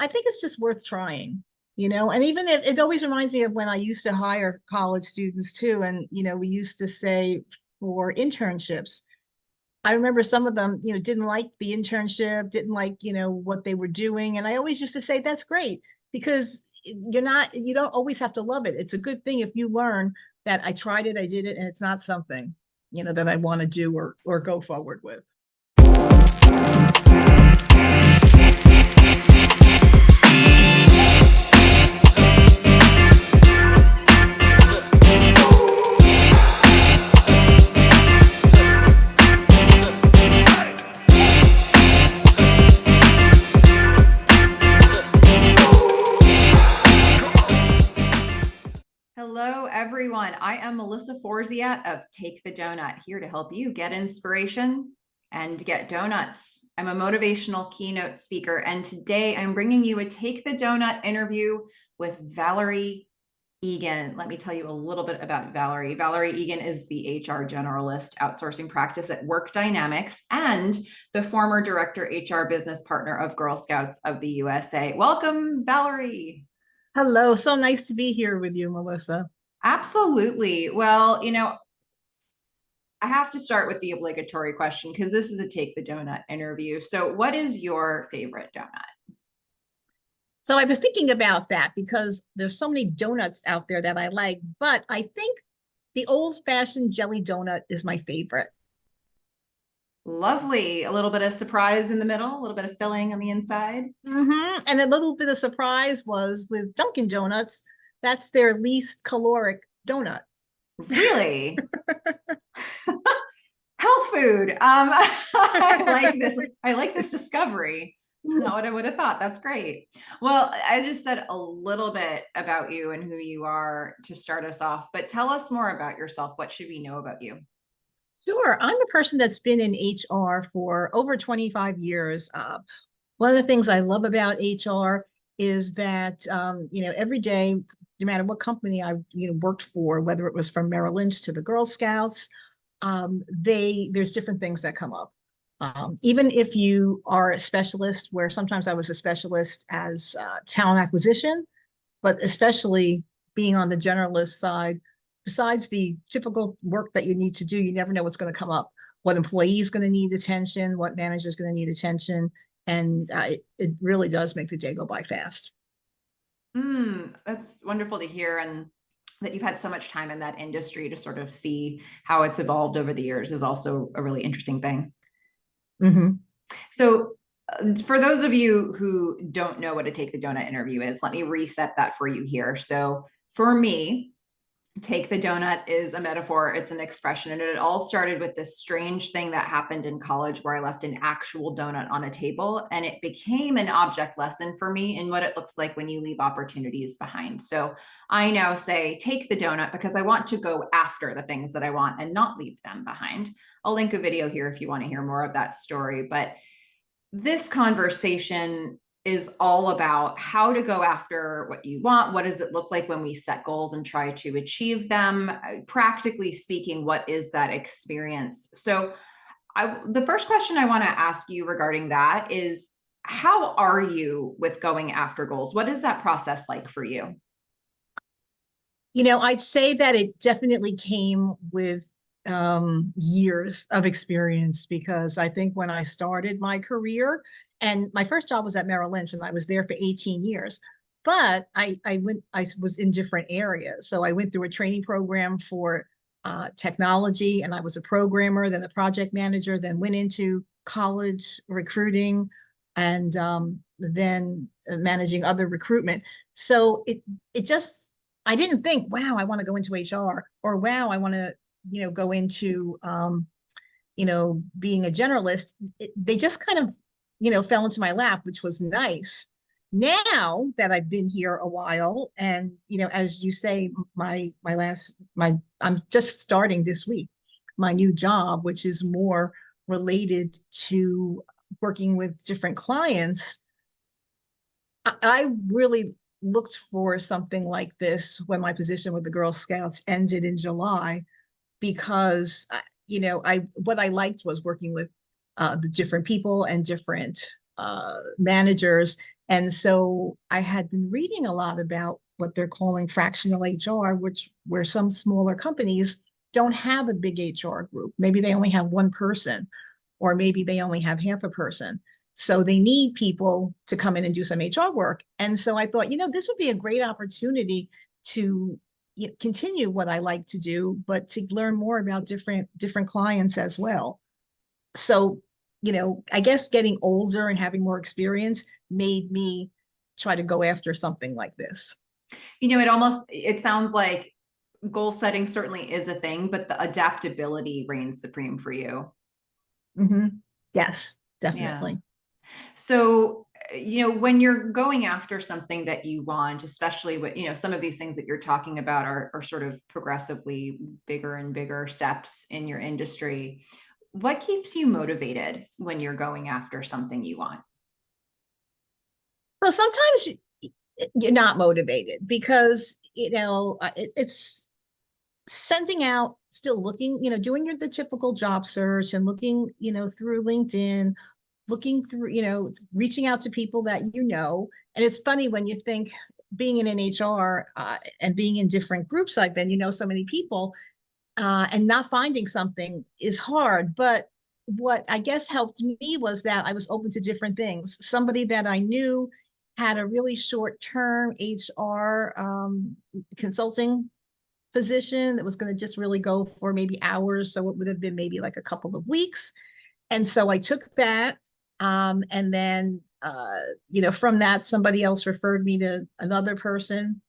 I think it's just worth trying, and even if it always reminds me of when I used to hire college students too. And, we used to say for internships, I remember some of them, didn't like the internship, didn't like, what they were doing. And I always used to say, that's great, because you don't always have to love it. It's a good thing if you learn that I tried it, I did it, and it's not something, that I want to do or go forward with. Hello, everyone. I am Melissa Forziat of Take the Doughnut, here to help you get inspiration and get donuts. I'm a motivational keynote speaker, and today I'm bringing you a Take the Doughnut interview with Valerie Egan. Let me tell you a little bit about Valerie. Valerie Egan is the HR generalist outsourcing practice at WorkDynamX and the former director HR business partner of Girl Scouts of the USA. Welcome, Valerie. Hello. So nice to be here with you, Melissa. Absolutely. Well, I have to start with the obligatory question because this is a Take the Doughnut interview. So what is your favorite donut? So I was thinking about that because there's so many donuts out there that I like, but I think the old-fashioned jelly donut is my favorite. Lovely. A little bit of surprise in the middle, a little bit of filling on the inside. And a little bit of surprise was with Dunkin' Donuts. That's their least caloric donut. Really? Health food. I like this. I like this discovery. It's not what I would have thought. That's great. Well, I just said a little bit about you and who you are to start us off, but tell us more about yourself. What should we know about you? Sure. I'm a person that's been in HR for over 25 years. One of the things I love about HR is that, every day, no matter what company I, worked for, whether it was from Merrill Lynch to the Girl Scouts, there's different things that come up. Even if you are a specialist, where sometimes I was a specialist as talent acquisition, but especially being on the generalist side, besides the typical work that you need to do, you never know what's going to come up, what employee is going to need attention, what manager is going to need attention. And it really does make the day go by fast. That's wonderful to hear. And that you've had so much time in that industry to sort of see how it's evolved over the years is also a really interesting thing. Mm-hmm. So for those of you who don't know what a Take the Doughnut interview is, let me reset that for you here. So for me, Take the Doughnut is a metaphor. It's an expression. And it all started with this strange thing that happened in college where I left an actual donut on a table, and it became an object lesson for me in what it looks like when you leave opportunities behind. So I now say, take the donut, because I want to go after the things that I want and not leave them behind. I'll link a video here if you want to hear more of that story. But this conversation is all about how to go after what you want. What does it look like when we set goals and try to achieve them? Practically speaking, what is that experience? So the first question I want to ask you regarding that is, how are you with going after goals? What is that process like for you? I'd say that it definitely came with years of experience, because I think when I started my career, and my first job was at Merrill Lynch, and I was there for 18 years, but I was in different areas. So I went through a training program for technology, and I was a programmer, then a project manager, then went into college recruiting, and then managing other recruitment. So it just, I didn't think, wow, I want to go into HR, or wow, I want to, go into, being a generalist. They just kind of, fell into my lap, which was nice. Now that I've been here a while, and, as you say, I'm just starting this week, my new job, which is more related to working with different clients. I really looked for something like this when my position with the Girl Scouts ended in July, because what I liked was working with the different people and different managers, And so I had been reading a lot about what they're calling fractional HR, which where some smaller companies don't have a big HR group. Maybe they only have one person, or maybe they only have half a person. So they need people to come in and do some HR work. And so I thought, this would be a great opportunity to continue what I like to do, but to learn more about different clients as well. So, I guess getting older and having more experience made me try to go after something like this. It sounds like goal setting certainly is a thing, but the adaptability reigns supreme for you. Mm-hmm. Yes, Yeah. definitely. So, when you're going after something that you want, especially with, some of these things that you're talking about are sort of progressively bigger and bigger steps in your industry. What keeps you motivated when you're going after something you want? Well, sometimes you're not motivated because, it's sending out, still looking, doing the typical job search and looking, through LinkedIn, looking through, reaching out to people that And it's funny when you think being in an HR and being in different groups like that, so many people and not finding something is hard. But what I guess helped me was that I was open to different things. Somebody that I knew had a really short term HR consulting position that was going to just really go for maybe hours. So it would have been maybe like a couple of weeks. And so I took that. And then, from that, somebody else referred me to another person.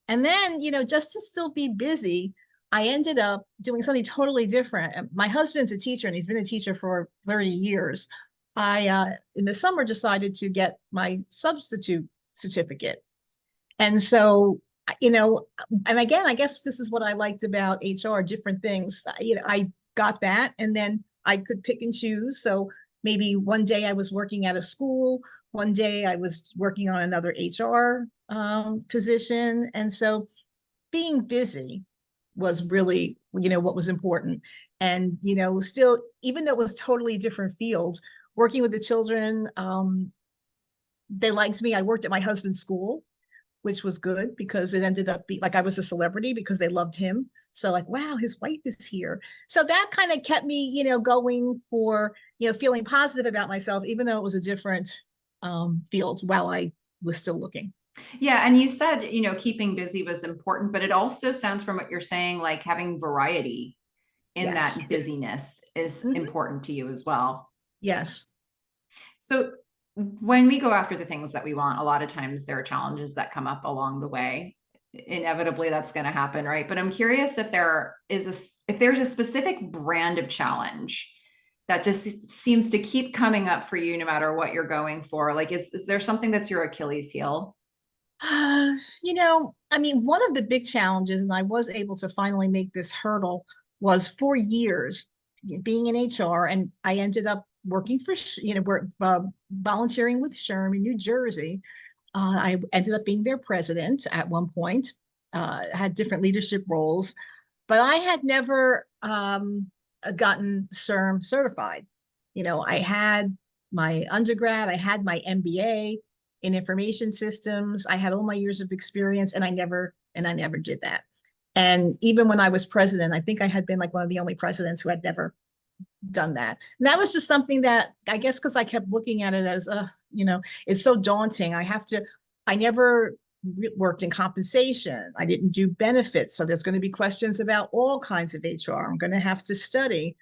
And then, just to still be busy, I ended up doing something totally different. My husband's a teacher and he's been a teacher for 30 years. In the summer, decided to get my substitute certificate. And so, you know, and again, I guess this is what I liked about HR, different things. I got that and then I could pick and choose. So maybe one day I was working at a school, one day I was working on another HR position. And so being busy was really, what was important. And, still, even though it was totally different field, working with the children, they liked me. I worked at my husband's school, which was good because it ended up being like I was a celebrity because they loved him. So like, wow, his wife is here. So that kind of kept me, going for, feeling positive about myself, even though it was a different field while I was still looking. Yeah. And you said, keeping busy was important, but it also sounds from what you're saying, like having variety in Yes. that busyness is Mhm. important to you as well. Yes. So when we go after the things that we want, a lot of times there are challenges that come up along the way. Inevitably, that's going to happen, right? But I'm curious if there's a specific brand of challenge that just seems to keep coming up for you no matter what you're going for. Like, is there something that's your Achilles heel? I mean, one of the big challenges, and I was able to finally make this hurdle, was for years being in HR, and I ended up working for, volunteering with SHRM in New Jersey. I ended up being their president at one point, had different leadership roles, but I had never gotten SHRM certified. I had my undergrad, I had my MBA in information systems. I had all my years of experience and I never did that. And even when I was president, I think I had been like one of the only presidents who had never done that. And that was just something that I guess because I kept looking at it as it's so daunting. I never worked in compensation. I didn't do benefits. So there's going to be questions about all kinds of HR. I'm going to have to study.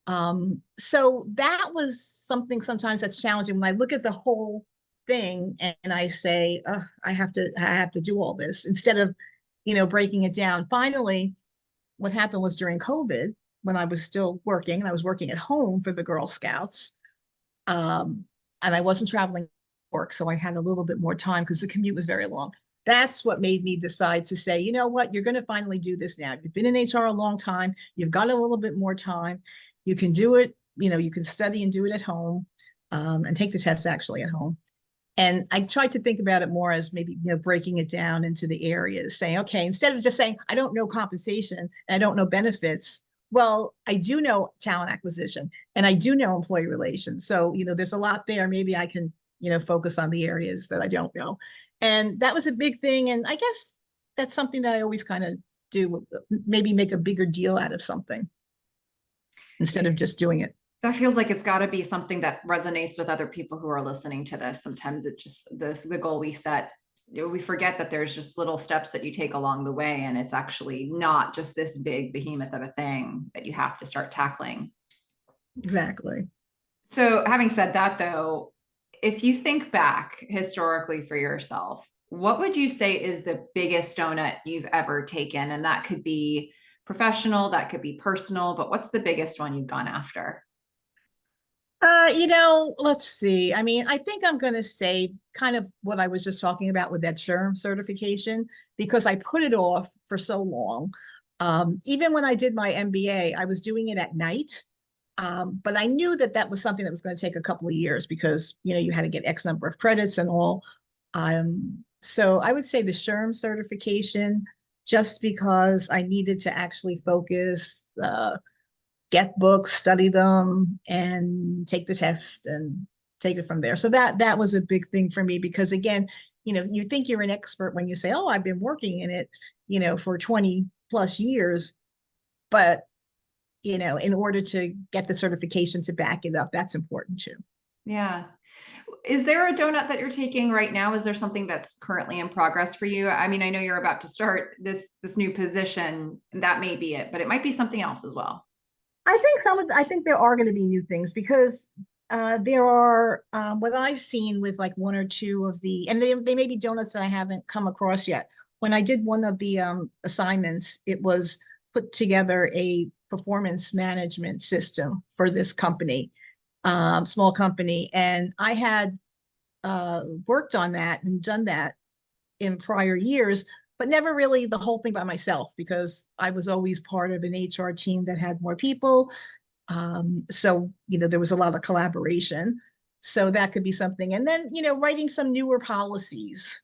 So that was something sometimes that's challenging when I look at the whole thing and I say, I have to do all this instead of, breaking it down. Finally, what happened was during COVID, when I was still working and I was working at home for the Girl Scouts, um, and I wasn't traveling to work, so I had a little bit more time because the commute was very long. That's what made me decide to say, you know what, you're going to finally do this now. You've been in HR a long time. You've got a little bit more time. You can do it. You can study and do it at home, and take the test actually at home. And I tried to think about it more as maybe, breaking it down into the areas, saying, okay, instead of just saying, I don't know compensation and I don't know benefits, well, I do know talent acquisition and I do know employee relations. So, there's a lot there. Maybe I can focus on the areas that I don't know. And that was a big thing. And I guess that's something that I always kind of do, maybe make a bigger deal out of something instead of just doing it. That feels like it's got to be something that resonates with other people who are listening to this. Sometimes it just, the goal we set, we forget that there's just little steps that you take along the way. And it's actually not just this big behemoth of a thing that you have to start tackling. Exactly. So having said that, though, if you think back historically for yourself, what would you say is the biggest donut you've ever taken? And that could be professional, that could be personal, but what's the biggest one you've gone after? Let's see. I mean, I think I'm going to say kind of what I was just talking about with that SHRM certification, because I put it off for so long. Even when I did my MBA, I was doing it at night. But I knew that that was something that was going to take a couple of years because, you had to get X number of credits and all. So I would say the SHRM certification, just because I needed to actually focus, get books, study them, and take the test and take it from there. So that was a big thing for me because, again, you think you're an expert when you say, "Oh, I've been working in it, for 20 plus years," but in order to get the certification to back it up, that's important too. Yeah. Is there a donut that you're taking right now? Is there something that's currently in progress for you? I mean, I know you're about to start this new position, and that may be it, but it might be something else as well. I think there are going to be new things because there are what I've seen with like one or two of and they may be donuts that I haven't come across yet. When I did one of the assignments, it was put together a performance management system for this company, small company, and I had worked on that and done that in prior years, but never really the whole thing by myself because I was always part of an HR team that had more people. So, there was a lot of collaboration. So that could be something. And then, writing some newer policies,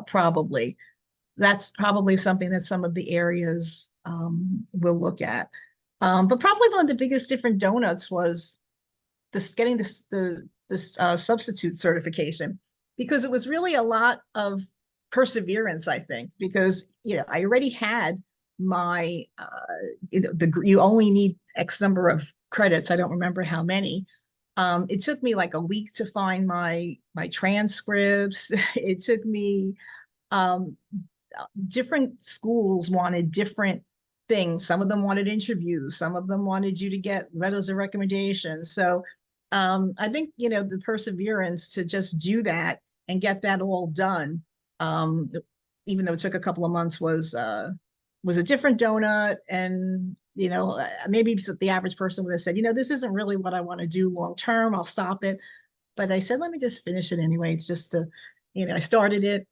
probably. That's probably something that some of the areas will look at. But probably one of the biggest different donuts was getting this substitute certification, because it was really a lot of perseverance, I think, because I already had my you only need X number of credits. I don't remember how many. It took me like a week to find my transcripts. It took me different schools wanted different things. Some of them wanted interviews. Some of them wanted you to get letters of recommendation. So I think, the perseverance to just do that and get that all done, even though it took a couple of months, was a different donut. And, maybe the average person would have said, this isn't really what I want to do long term. I'll stop it. But I said, let me just finish it anyway. It's just I started it.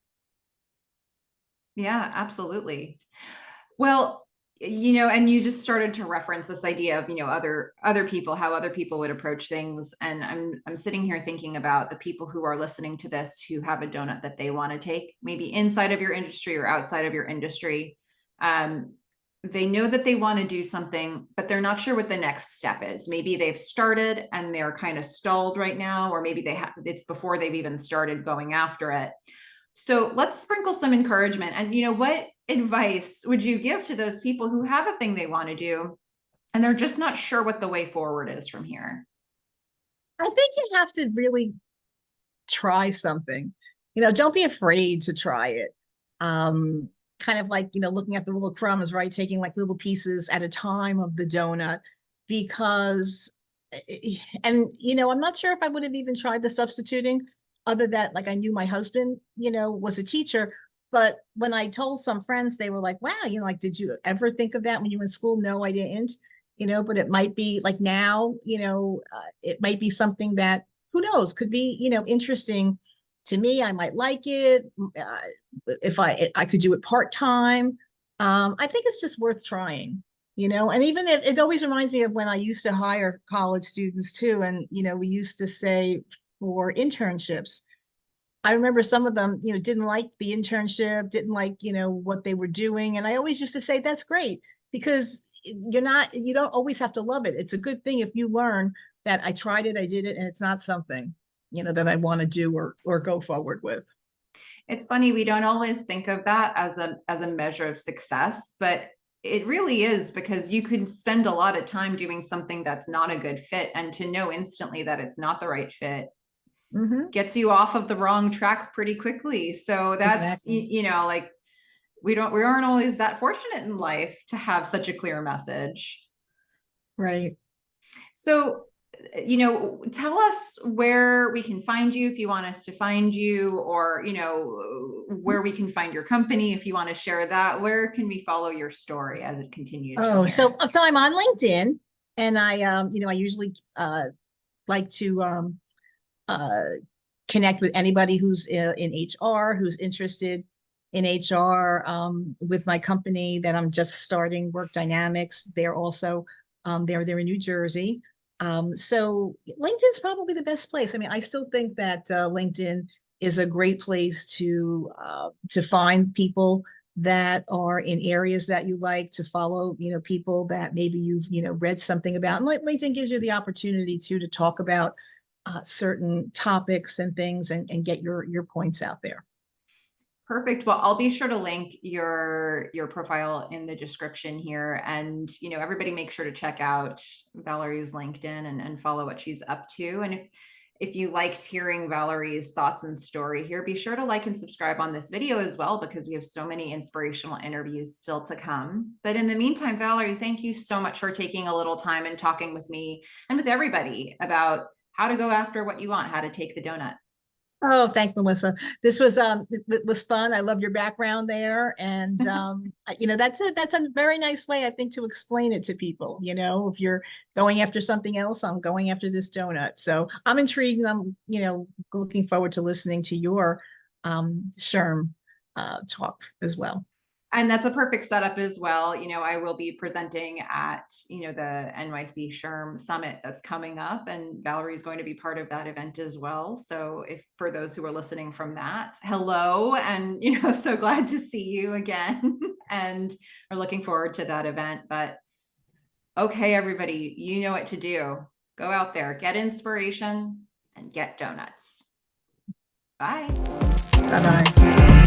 Yeah, absolutely. Well, and you just started to reference this idea of, other people, how other people would approach things. And I'm sitting here thinking about the people who are listening to this, who have a donut that they want to take, maybe inside of your industry or outside of your industry. They know that they want to do something, but they're not sure what the next step is. Maybe they've started and they're kind of stalled right now, or maybe it's before they've even started going after it. So let's sprinkle some encouragement. And what advice would you give to those people who have a thing they want to do and they're just not sure what the way forward is from here? I think you have to really try something. Don't be afraid to try it. Kind of like, looking at the little crumbs, right? Taking like little pieces at a time of the donut, because, and, I'm not sure if I would have even tried the substituting, other that, like, I knew my husband, was a teacher. But when I told some friends, they were like, wow, like, did you ever think of that when you were in school? No, I didn't, but it might be like now, it might be something that, who knows, could be, interesting to me. I might like it. If I could do it part-time. I think it's just worth trying, and even if it always reminds me of when I used to hire college students too. And, we used to say for internships, I remember some of them, didn't like the internship, didn't like, what they were doing. And I always used to say, that's great, because you don't always have to love it. It's a good thing if you learn that I tried it, I did it, and it's not something, that I want to do or go forward with. It's funny, we don't always think of that as a measure of success, but it really is, because you could spend a lot of time doing something that's not a good fit, and to know instantly that it's not the right fit gets you off of the wrong track pretty quickly. So that's, Exactly. like we aren't always that fortunate in life to have such a clear message. Right. So, tell us where we can find you if you want us to find you, or, where we can find your company if you want to share that. Where can we follow your story as it continues from Oh, here? so I'm on LinkedIn, and I usually like to uh, connect with anybody who's in HR, who's interested in HR, with my company that I'm just starting, WorkDynamX. They're also they're in New Jersey. So LinkedIn's probably the best place. I mean, I still think that LinkedIn is a great place to find people that are in areas that you like, to follow, people that maybe you've, read something about. And LinkedIn gives you the opportunity to talk about certain topics and things, and get your points out there. Perfect. Well, I'll be sure to link your profile in the description here. And, everybody make sure to check out Valerie's LinkedIn and follow what she's up to. And if you liked hearing Valerie's thoughts and story here, be sure to like and subscribe on this video as well, because we have so many inspirational interviews still to come. But in the meantime, Valerie, thank you so much for taking a little time and talking with me and with everybody about how to go after what you want, how to take the donut. Oh, thank Melissa. This was it was fun. I love your background there, and that's a very nice way, I think, to explain it to people. If you're going after something else, I'm going after this donut. So I'm intrigued, and I'm looking forward to listening to your SHRM talk as well. And that's a perfect setup as well. I will be presenting at, the NYC SHRM Summit that's coming up, and Valerie is going to be part of that event as well. So if for those who are listening from that, hello, and, so glad to see you again. And we're looking forward to that event. But okay, everybody, you know what to do. Go out there, get inspiration, and get donuts. Bye. Bye bye.